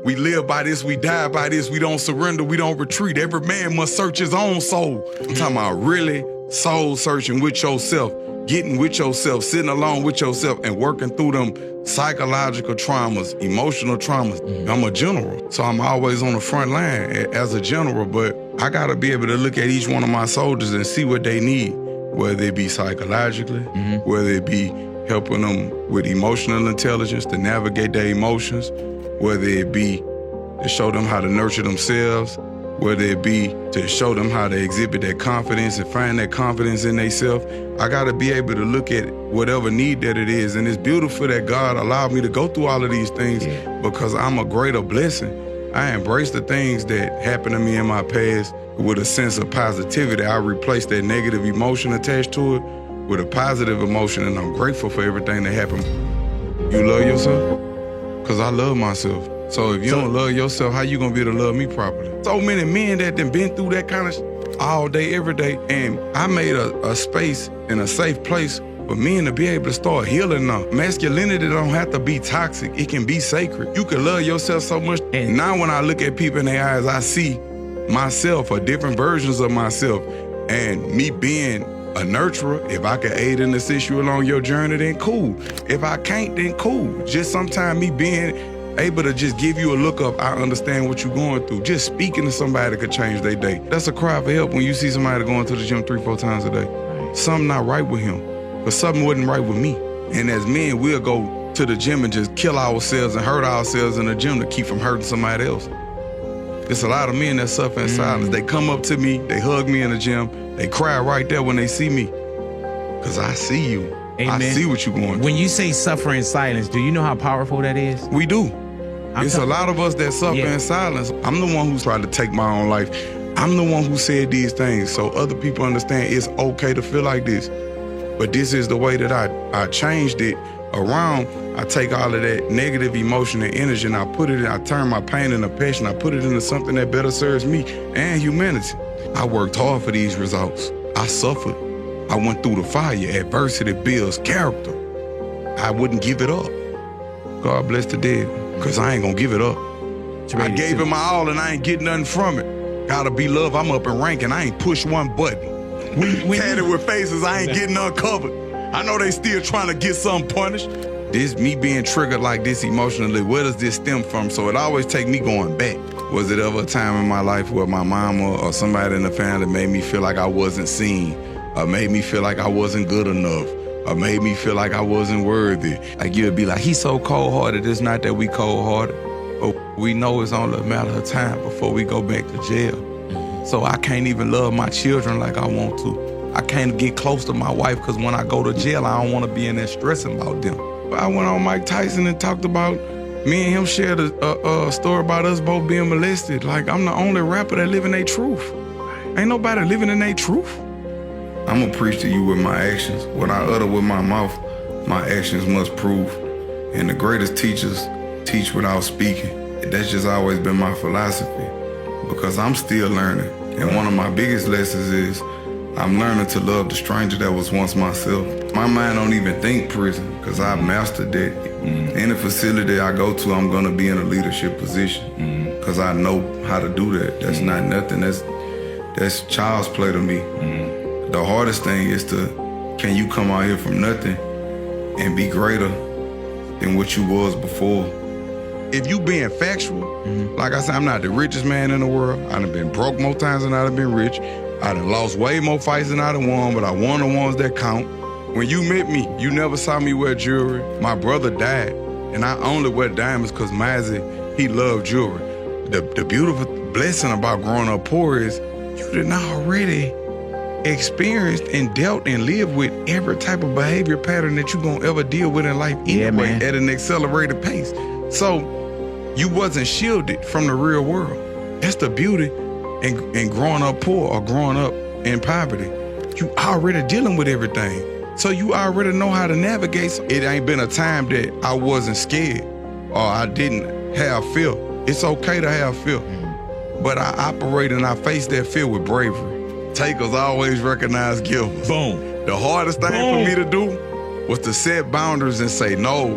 We live by this, we die by this, we don't surrender, we don't retreat. Every man must search his own soul. I'm talking about really soul searching with yourself, getting with yourself, sitting alone with yourself and working through them psychological traumas, emotional traumas. I'm a general, so I'm always on the front line as a general, but I gotta be able to look at each one of my soldiers and see what they need, whether it be psychologically, whether it be helping them with emotional intelligence to navigate their emotions, whether it be to show them how to nurture themselves, whether it be to show them how to exhibit their confidence and find that confidence in themselves. I gotta be able to look at whatever need that it is. And it's beautiful that God allowed me to go through all of these things because I'm a greater blessing. I embrace the things that happened to me in my past with a sense of positivity. I replace that negative emotion attached to it with a positive emotion, and I'm grateful for everything that happened. You love yourself? Because I love myself. So if you don't love yourself, how you gonna be able to love me properly? So many men that done been through that kind of all day, every day, and I made a space and a safe place for men to be able to start healing now. Masculinity don't have to be toxic. It can be sacred. You can love yourself so much. And now when I look at people in their eyes, I see myself or different versions of myself. And me being a nurturer, if I can aid and assist you along your journey, then cool. If I can't, then cool. Just sometimes me being able to just give you a look up, I understand what you're going through. Just speaking to somebody could change their day. That's a cry for help when you see somebody going to the gym 3-4 times a day. Something not right with him, but something wasn't right with me. And as men, we'll go to the gym and just kill ourselves and hurt ourselves in the gym to keep from hurting somebody else. It's a lot of men that suffer in silence. They come up to me, they hug me in the gym, they cry right there when they see me. Because I see you. Amen. I see what you're going through. When you say suffer in silence, do you know how powerful that is? We do. It's a lot of us that suffer in silence. I'm the one who's tried to take my own life. I'm the one who said these things so other people understand it's okay to feel like this. But this is the way that I changed it around. I take all of that negative emotion and energy and I turn my pain into passion. I put it into something that better serves me and humanity. I worked hard for these results. I suffered. I went through the fire. Adversity builds character. I wouldn't give it up. God bless the dead, because I ain't gonna give it up. I gave it my all and I ain't getting nothing from it. Gotta be love, I'm up in rank and I ain't push one button. Had it with faces, I ain't getting uncovered. I know they still trying to get something punished. This me being triggered like this emotionally, where does this stem from? So it always take me going back. Was it ever a time in my life where my mama or somebody in the family made me feel like I wasn't seen, or made me feel like I wasn't good enough, or made me feel like I wasn't worthy? Like you'd be like, he's so cold-hearted. It's not that we cold-hearted, but we know it's only a matter of time before we go back to jail. So I can't even love my children like I want to. I can't get close to my wife because when I go to jail, I don't want to be in there stressing about them. I went on Mike Tyson and talked about, me and him shared a story about us both being molested. Like, I'm the only rapper that live in their truth. Ain't nobody living in their truth. I'm gonna preach to you with my actions. What I utter with my mouth, my actions must prove. And the greatest teachers teach without speaking. That's just always been my philosophy, because I'm still learning. And one of my biggest lessons is I'm learning to love the stranger that was once myself. My mind don't even think prison, because I've mastered that. Any facility I go to, I'm gonna be in a leadership position, because I know how to do that. That's not nothing, that's child's play to me. The hardest thing is can you come out here from nothing and be greater than what you was before? If you being factual, like I said, I'm not the richest man in the world. I done been broke more times than I done been rich. I done lost way more fights than I done won, but I won the ones that count. When you met me, you never saw me wear jewelry. My brother died, and I only wear diamonds because Mazzy, he loved jewelry. The beautiful blessing about growing up poor is you didn't already experienced and dealt and lived with every type of behavior pattern that you're gonna ever deal with in life anyway, at an accelerated pace. So you wasn't shielded from the real world. That's the beauty in growing up poor or growing up in poverty. You already dealing with everything. So you already know how to navigate. It ain't been a time that I wasn't scared or I didn't have fear. It's okay to have fear. But I operate and I face that fear with bravery. Takers always recognize givers. Boom. The hardest thing for me to do was to set boundaries and say no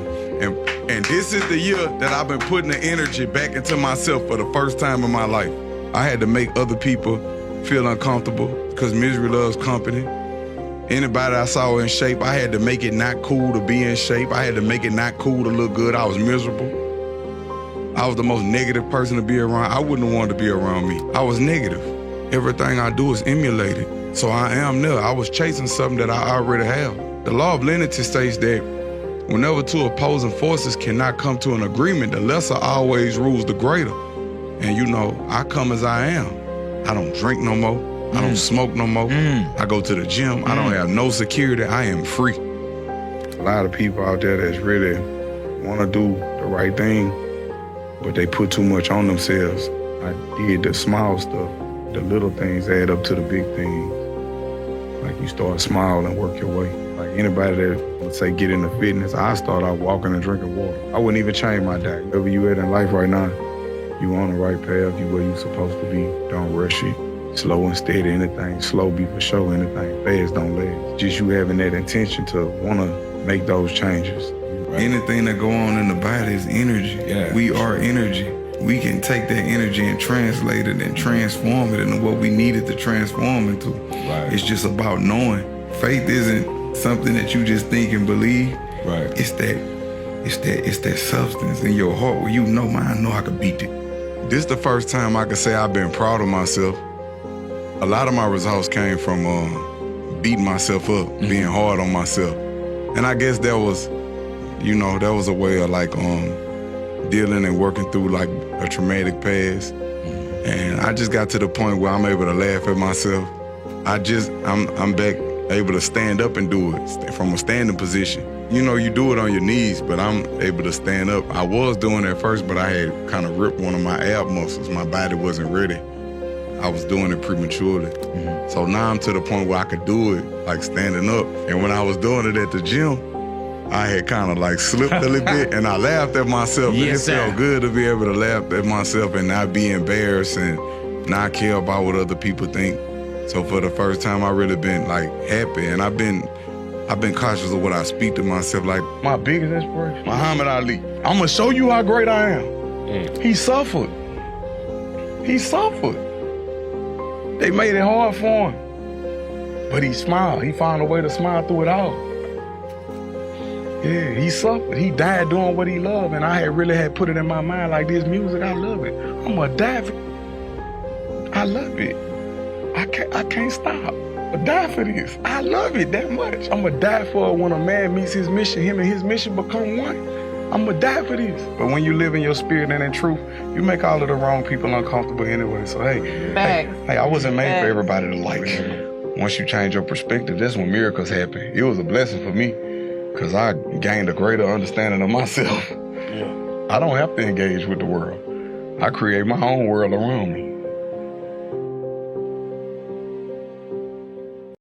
and This is the year that I've been putting the energy back into myself for the first time in my life. I had to make other people feel uncomfortable because misery loves company. Anybody I saw in shape, I had to make it not cool to be in shape. I had to make it not cool to look good. I was miserable. I was the most negative person to be around. I wouldn't have wanted to be around me. I was negative. Everything I do is emulated. So I am there. I was chasing something that I already have. The law of lenity states that whenever two opposing forces cannot come to an agreement, the lesser always rules the greater. And you know, I come as I am. I don't drink no more. I don't smoke no more. I go to the gym. I don't have no security. I am free. A lot of people out there that's really want to do the right thing, but they put too much on themselves. I did the small stuff. The little things add up to the big things. Like you start small and work your way. Like anybody that would say get into fitness, I start out walking and drinking water. I wouldn't even change my diet. Wherever you at in life right now, you on the right path, you where you supposed to be. Don't rush it. Slow and steady, anything slow be for sure, anything fast don't last. Just you having that intention to want to make those changes. Right. Anything that go on in the body is energy. Yeah. We are energy. We can take that energy and translate it and transform it into what we needed to transform into. Right. It's just about knowing. Faith isn't something that you just think and believe. Right. It's that substance in your heart where you know, man, I know I can beat it. This is the first time I can say I've been proud of myself. A lot of my results came from beating myself up, being hard on myself. And I guess that was, you know, that was a way of like dealing and working through like a traumatic past. And I just got to the point where I'm able to laugh at myself. I'm back able to stand up and do it from a standing position. You know, you do it on your knees, but I'm able to stand up. I was doing it at first, but I had kind of ripped one of my ab muscles. My body wasn't ready. I was doing it prematurely. So now I'm to the point where I could do it, like standing up. And when I was doing it at the gym, I had kind of like slipped a little bit and I laughed at myself. Yes, and it felt good to be able to laugh at myself and not be embarrassed and not care about what other people think. So for the first time, I really been like happy, and I've been cautious of what I speak to myself. Like my biggest inspiration, Muhammad Ali. I'm gonna show you how great I am. He suffered. He suffered. They made it hard for him, but he smiled. He found a way to smile through it all. Yeah, he suffered. He died doing what he loved, and I had put it in my mind like, this music, I love it. I'm gonna die for it. I love it. I can't stop. But die for this. I love it that much. I'm gonna die for it when a man meets his mission. Him and his mission become one. I'm gonna die for this. But when you live in your spirit and in truth, you make all of the wrong people uncomfortable anyway. So hey, I wasn't made for everybody to like. Once you change your perspective, that's when miracles happen. It was a blessing for me because I gained a greater understanding of myself. I don't have to engage with the world. I create my own world around me.